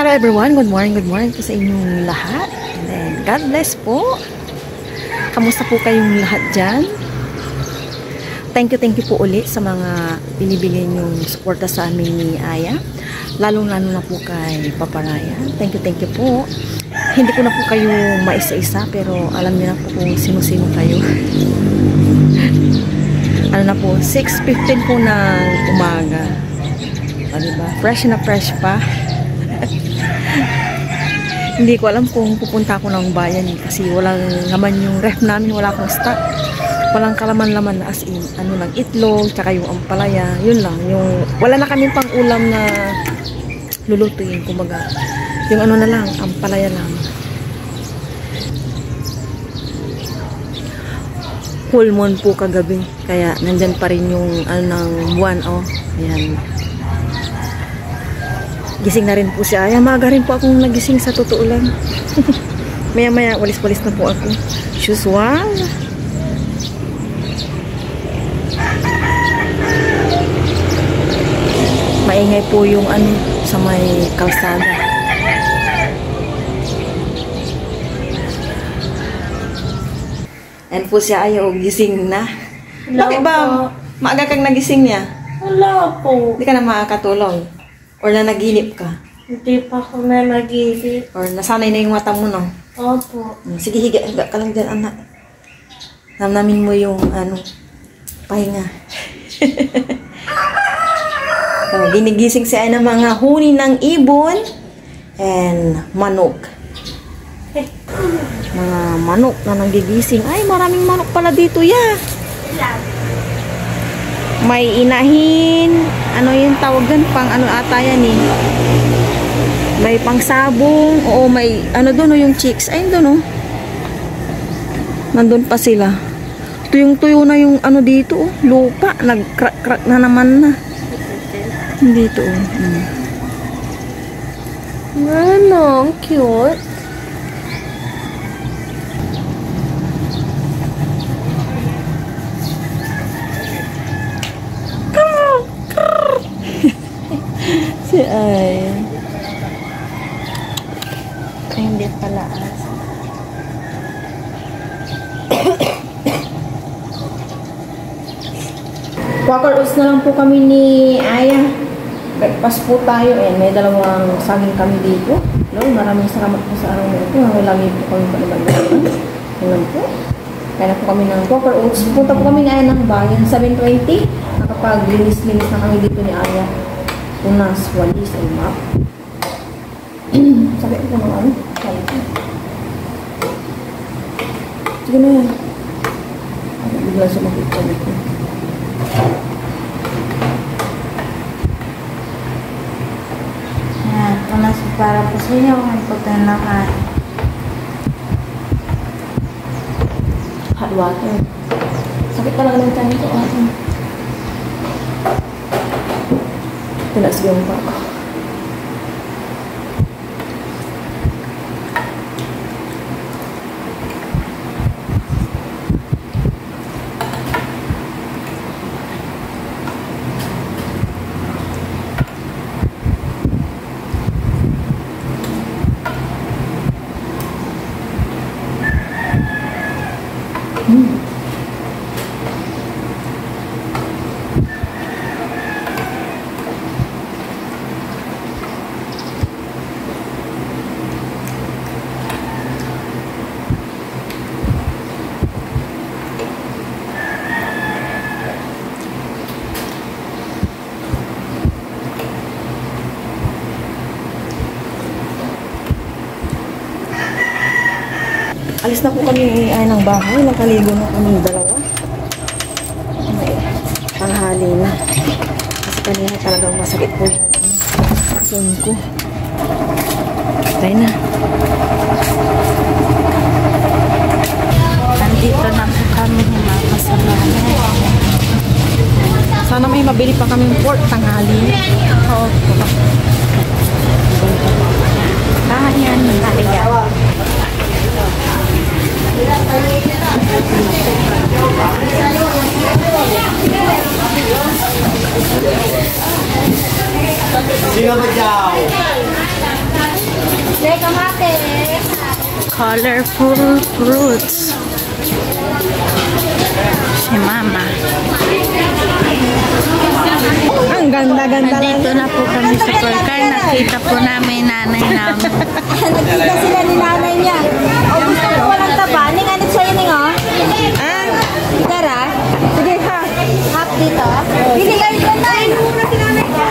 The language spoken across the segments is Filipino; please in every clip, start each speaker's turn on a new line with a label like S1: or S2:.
S1: Hello everyone, good morning po sa inyong lahat. And then, God bless po. Kamusta po kayong lahat dyan? Thank you po ulit sa mga binibigay niyong suporta sa amin ni Aya. Lalong-lalo na po kay Papa Ryan. Thank you po. Hindi ko na po kayo maisa-isa, pero alam niyo na po kung sino-sino kayo. Ano na po, 6:15 po ng umaga. Diba? Fresh na fresh pa. Hindi ko alam kung pupunta ako ng bayan kasi walang naman yung ref namin, wala akong stock. Walang kalaman-laman as in, ano lang, itlog, tsaka yung ampalaya, yun lang. Yung, wala na kaming pang ulam na lulutuin, kumbaga. Yung ano na lang, ampalaya lang. Full moon po kagabi, kaya nandyan pa rin yung ano ng buwan, oh. Ayan. Gising na rin po siya. Ay, maaga rin po akong nagising sa totoo lang. Maya-maya, walis-walis na po ako. Usual. Maingay po yung ano sa may kalsada. And po siya ayaw gising na. Bakit ba maaga kang nagising niya?
S2: Wala po.
S1: Hindi ka na makakatulog? Or na naginip ka?
S2: Hindi pa ako na nag-iisip.
S1: Or nasanay na yung mata mo, no?
S2: Opo.
S1: Sige, higa ka lang dyan, anak. Namnamin mo yung, ano, pahinga. So, ginigising siya ng mga huni ng ibon and manok. Mga manok na nagigising. Ay, maraming manok pala dito, yeah. May inahin, ano yung tawag dun, pang ano ata yan eh. May pang sabong, oo may, ano dun yung chicks, ayun dun oh. Nandun pa sila. Tuyong-tuyo na yung ano dito oh, lupa, nag-crack-crack na naman na. Dito oh.
S2: Ano, ang cute.
S1: Si Ay.
S2: Hindi pala as.
S1: Quaker oats na lang po kami ni Aya. Breakfast po tayo eh. May dalawang saging kami dito. No, maraming salamat po sa araw na ito. May lami po kami paliban-liban. Ayan po. Kaya na po kami ng Quaker oats. Punta po kami ni Aya ng bayan. 7:20. Nakapag-linis-linis na kami dito ni Aya. Unas, walis, ay map. Sabi ko ng ano? Sabi ko. Sige na yan. Ay, bigla sumakit sa dito.
S2: Yan, unas para po sa inyo. Ang puto na hot.
S1: Hot water. Sakit talaga ng tiyan ko. Tinasgawin pa ako. Alis na po kami ay ng bahay. Nakaligo na kami dalawa. Tanghali na. Kasi kanina talagang masakit po yung son ko. Tayo na.
S2: Nandito na po kami ng mga kasalanan.
S1: Sana may mabili pa kaming pork tanghali.
S2: Opo. Bahayan, bahayan.
S3: Sino ba dyan?
S2: colorful fruits. Si Mama.
S1: Ang ganda-ganda lang.
S2: Nandito na po kami sa Pulkar. Nakita po namin nanay namin.
S1: Nagkita sila ni nanay niya. O gusto mo walang taba? Ninganit sa'yo ning oh. Ah, tara. Sige ha. Half dito. Hindi kayo dyan na. Muna si nanay ko.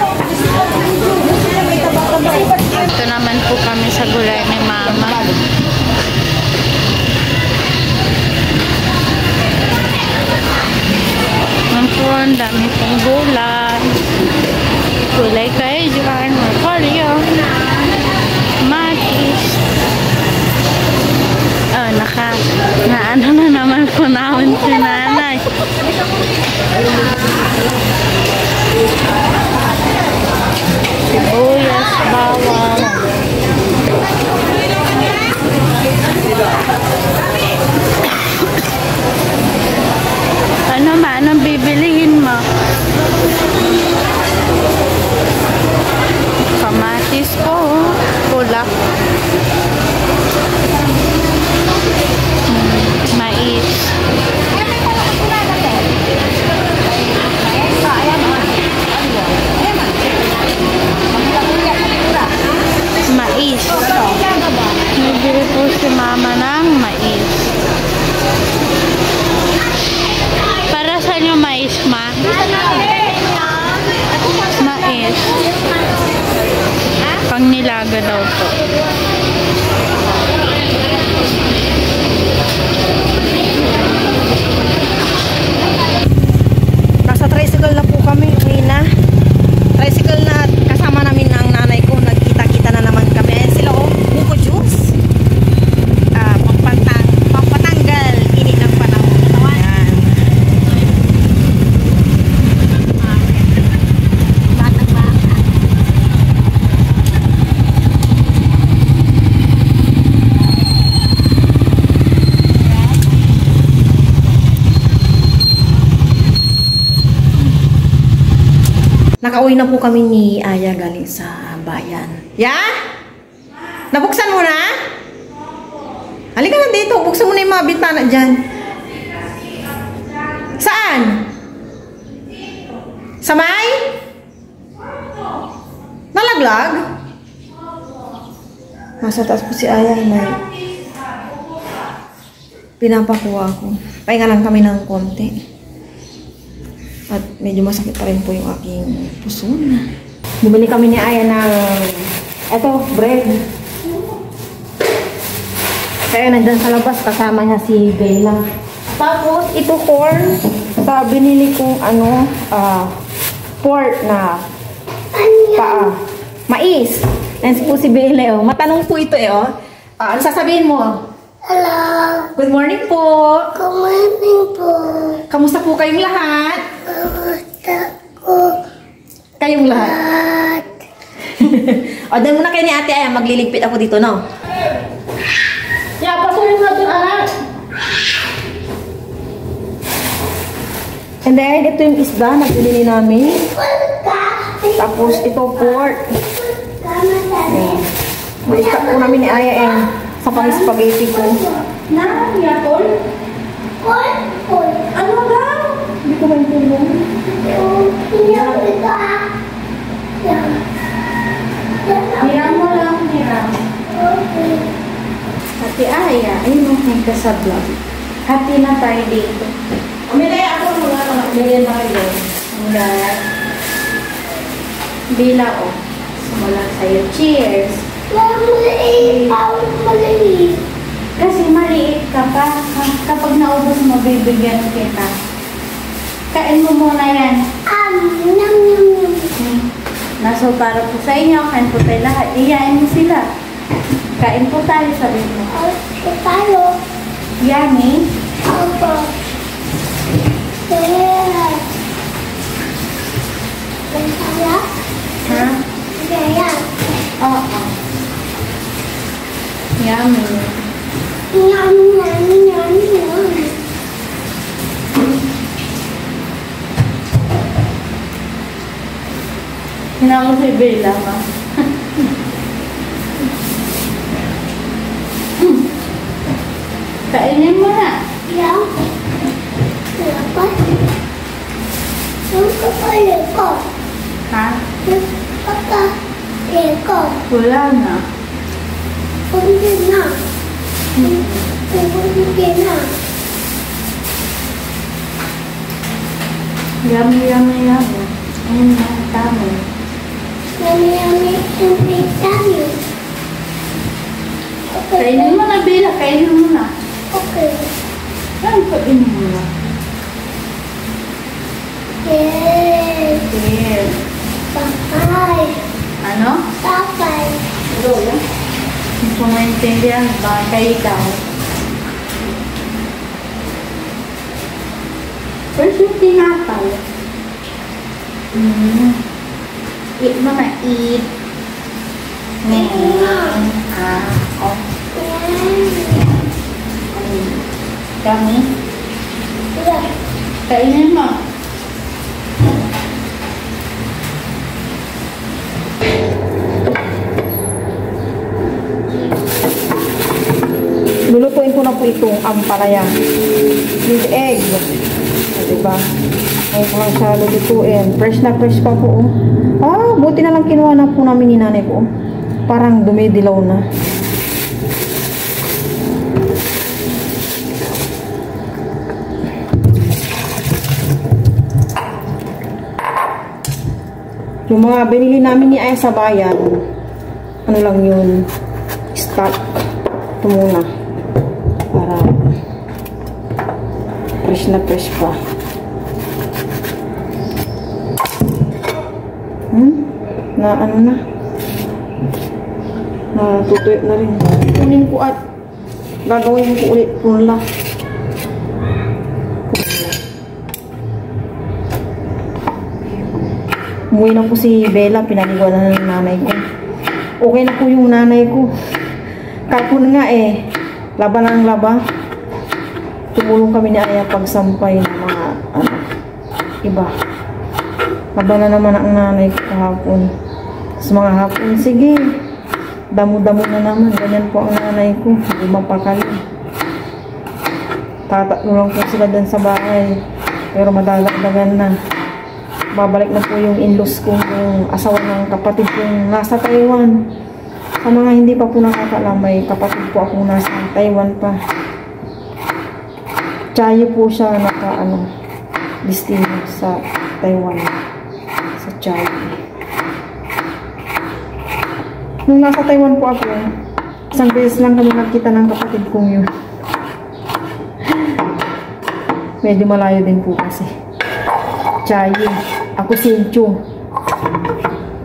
S2: Dito naman po kami sa gulay ni Mama. Ang dami pong gulay. Gulay kayo dyan. Marcolio. Matis. Oh, naano na naman po namin si nanay. Sibuyas, bawang. Ano ba? Anong bibilihin mo? Kamatis ko. Pula. Mais. Mais. Nabili po si Mama ng mais. Para saan yung mais, Ma? Mais. Pang nilaga daw po.
S1: Nasa tricycle na po kami, Rina. Tricycle na at kasama namin ang nanay ko. Nagkita-kita na naman kami. Ayan sila oh, buko juice. Pampatanggal init ng panahon. Ayan. Nakauwi na po kami ni Aya galing sa bayan. Ya? Nabuksan mo na? Halika na dito. Buksan mo na yung mga bintana dyan. Saan? Sa may? Nalaglag? Nasa taas po si Aya. Pinapakuha ko. Pahinga lang kami ng konti. At medyo masakit pa rin po yung aking puso na. Bumili kami ni Aya ng eto, bread. Kaya nandyan sa labas kasama niya si Bella. Tapos ito corn sa binili kong pork na paa. Mais. Nandiyan po si Bella. Oh. Matanong po ito oh. Ano sasabihin mo?
S3: Hello.
S1: Good morning po.
S3: Good morning po.
S1: Kamusta po kayong lahat?
S3: Kamusta ko
S1: Kayong lahat.
S3: lahat?
S1: O, dahil muna kayo ni Ate Aya, magliligpit ako dito, no? Pasunin natin, anak. And then, ito yung isda na binili namin. Tapos, ito pork. May isda po namin ni Aya sa pang-spaghetti ko.
S3: Na, yapon? Kol.
S1: Ano daw? Hindi ko maintindihan.
S3: Yung ito
S2: Hiram mo lang, hiram.
S3: Okay.
S2: Ate Aya, ayun mo kayo ka sa vlog. Happy na tayo dito.
S1: May ako mga ganyan na kayo.
S2: Bila o. Simula sa'yo. Cheers!
S3: Maliit. Maliit.
S2: Kasi maliit ka pa. Kapag naubos mo, bibigyan kita. Kain mo muna yan.
S3: Nam.
S2: Naso para po sa inyo. Kain po tayo lahat. Iyain mo sila. Kain po tayo, sabi mo.
S3: Okay, tayo.
S2: Yummy.
S3: Opo. Yes. Kaya?
S2: Ha?
S3: Kaya.
S2: Oo. Yummy.
S3: Yum.
S2: Hinako si Bella ka. Kainin mo na.
S3: Yang. Kenapa? Yang kepala kau.
S2: Ha?
S3: Yang kepala kau.
S2: Wala na.
S3: Kunci na. Kunci na.
S2: Yummy, yummy, yummy. Ayun na, tama.
S3: Yummy, vitamin.
S2: Kainin mo na, Bella. Kainin mo na.
S3: Okay.
S2: Ano kainin mo na?
S3: Yes.
S2: Yes.
S3: Papay.
S2: Ano?
S3: Papay.
S2: Lola? Hindi ko maintindihan. Baka ikaw. First yung tinapay. Eat mo na, eat. Oh. Kami?
S3: Yeah.
S2: Kainin mo.
S1: Lulutuin ko na po itong ampalaya with egg. O, diba? Ngayon ko lang siya lulutuin. Fresh na fresh pa po. Buti na lang kinuha na po namin ni nanay ko. Parang dumidilaw na. Yung mga binili namin ni Aya sa bayan, ano lang yun, stock. Ito muna. Para fresh na fresh pa. Na ano na. Natutuyo na rin. Kunin ko at gagawin ko ulit punla. Umuwi na po si Bella, pinaliwanan ng nanay ko. Okay na po yung nanay ko. Kapon nga laban ng laba. Tumulong kami ni Aya pagsampay ng mga iba. Laban na naman ang nanay ko kahapon. Sa mga hapon, sige. Damo-damo na naman. Ganyan po ang nanay ko. Hindi mapakali. Tatatlo lang po sila dun sa bahay. Pero madagdagan na. Babalik na po yung in-laws ko, yung asawa ng kapatid kong nasa Taiwan. Sa mga hindi pa po nakakaalam, may kapatid po ako nasa Taiwan pa. Chayo po siya destino sa Taiwan. Sa Chayo. Nung nasa Taiwan po ako, isang beses lang kami nagkita ng kapatid kong yun. Medyo malayo din po kasi. Chayo. Ako Sincho.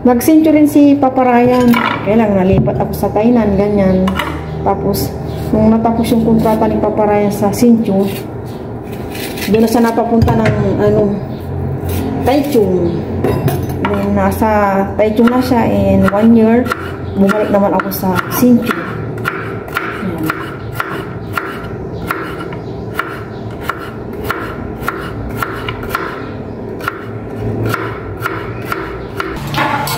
S1: Nag-Sincho rin si Papa Ryan. Kaya lang nalipat ako sa Tainan, ganyan. Tapos, nung natapos yung kontrata ni Papa Ryan sa Sincho, doon na siya napapunta ng Taichung. Nung nasa Taichung na siya in 1 year, bumalik naman ako sa Sincho.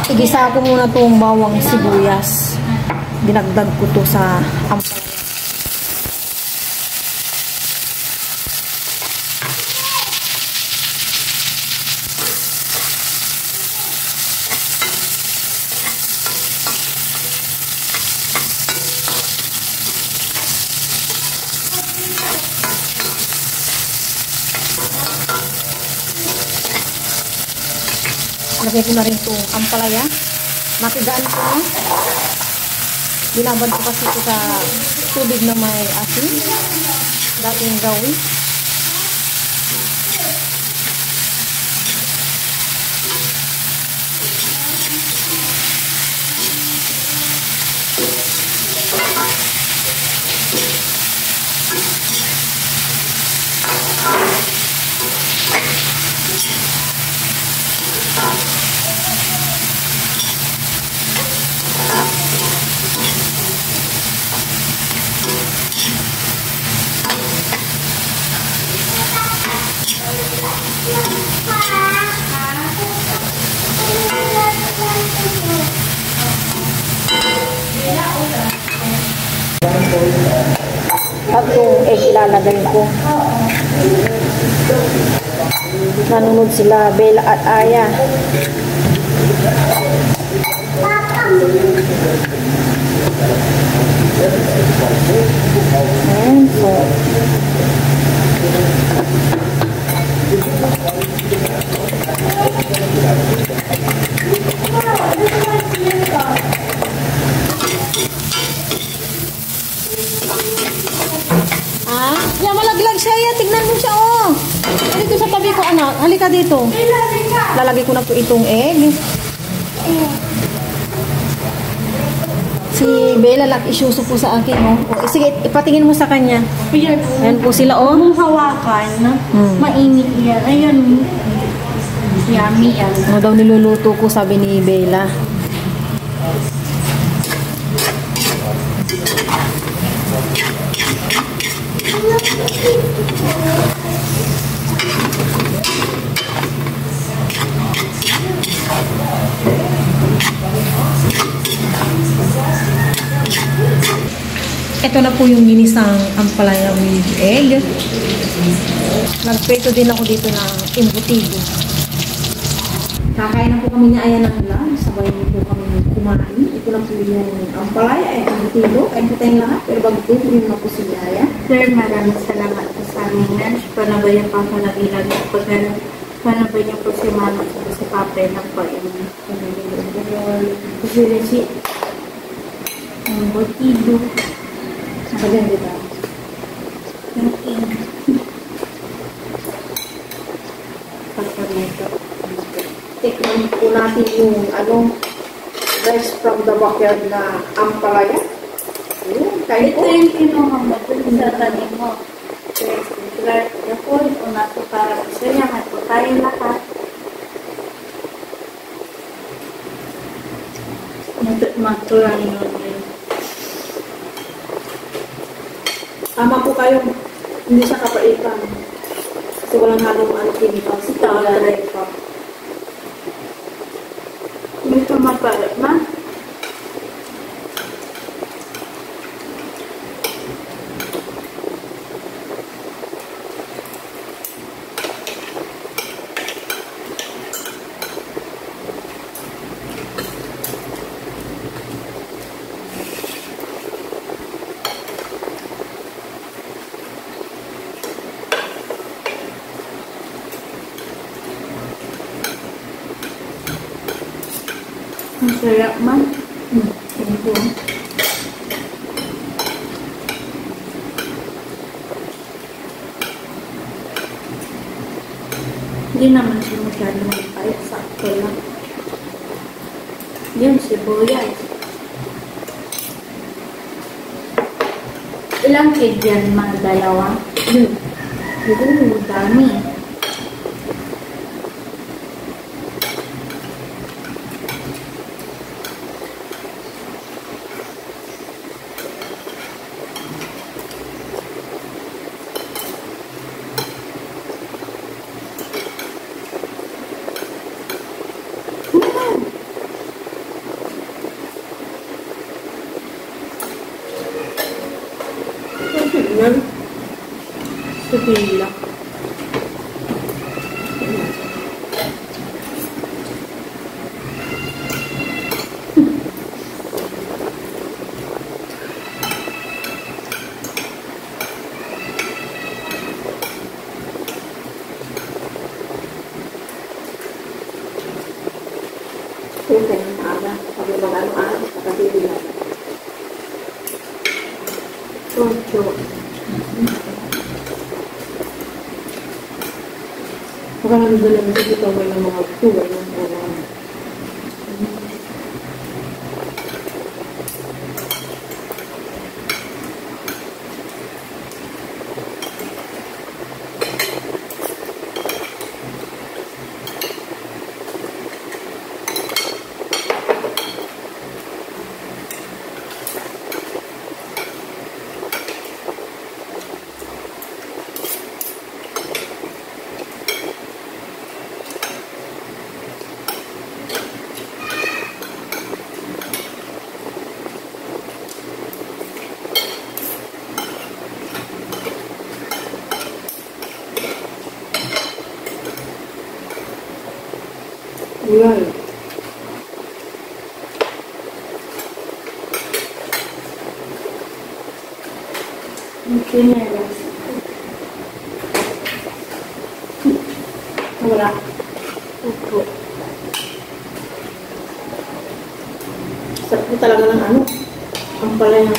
S1: Igisa ko muna itong bawang sibuyas. Dinagdag ko to sa ampalaya. Lagay ko na rin itong ampalaya. Matigaan ko na. Binabad ko kasi ito sa tubig na may asin. Dating gawin. itong egg ilalagay ko. Nanonood sila, Bella at Aya. Ayan, so. Ah, yan, malaglag siya. Yan, tignan mo siya, oh. Dito sa tabi ko, anak. Halika dito. Lalagay ko na po itong egg. Si Bella nag-isuso po sa akin, oh. O, sige, ipatingin mo sa kanya. Ayan po sila, oh.
S2: Kung hawakan, mainit yan. Ayan. Yummy yan.
S1: Ano daw niluluto ko, sabi ni Bella. Ito na po yung ginisang ampalaya with egg. Nagpreto din ako dito ng embutido. Kakain na po kami ni Aya ng lunch. Sabay po kami kumain. Ito na po yung ampalaya at embutido. Kain po tayong lahat. Pero bago po, na po si Aya.
S2: Sir, maraming salamat po sa aming lunch. Panabayan pa ako nagilag. Panabayan po si Mama at si Papa na po yung kasi ang botido.
S1: Nakaganda ba?
S2: Yung ink. Pagkameto.
S1: Tikman po natin yung rice from the backyard na ampalaya. Yun, kain
S2: Ito
S1: po.
S2: yung kinuha mo sa tanim mo. Clark, Yapon, unato para sa yahan po tayo lahat. Magturang yun.
S1: Tama po kayo. Hindi siya kapaitan. Kasi walang halong chemicals.
S2: Taray pa. Hindi ka mapala, ma? Ang sarap man. Thank you. Hindi naman siya masyadong mapait. Sakto lang. Yun, sibuyas. Ilang egg yan, mga dalawa? Yun. Yun, dami.
S1: Yan.
S2: Subila.
S1: Kung kayo ng aga. Sabi mag-ano-ano. Kapatid na.
S2: Ocho.
S1: Baka nagdala mo dito may ng mga tuway ng ulan.
S2: Yun. Okay na yan. Wala. Opo. Sarap po talaga ng ano. Ang pala yung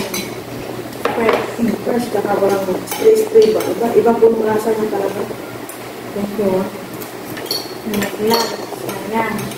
S2: fresh kakabarang spray ba? Iba po yung lasa niya talaga. Thank you. Ayan.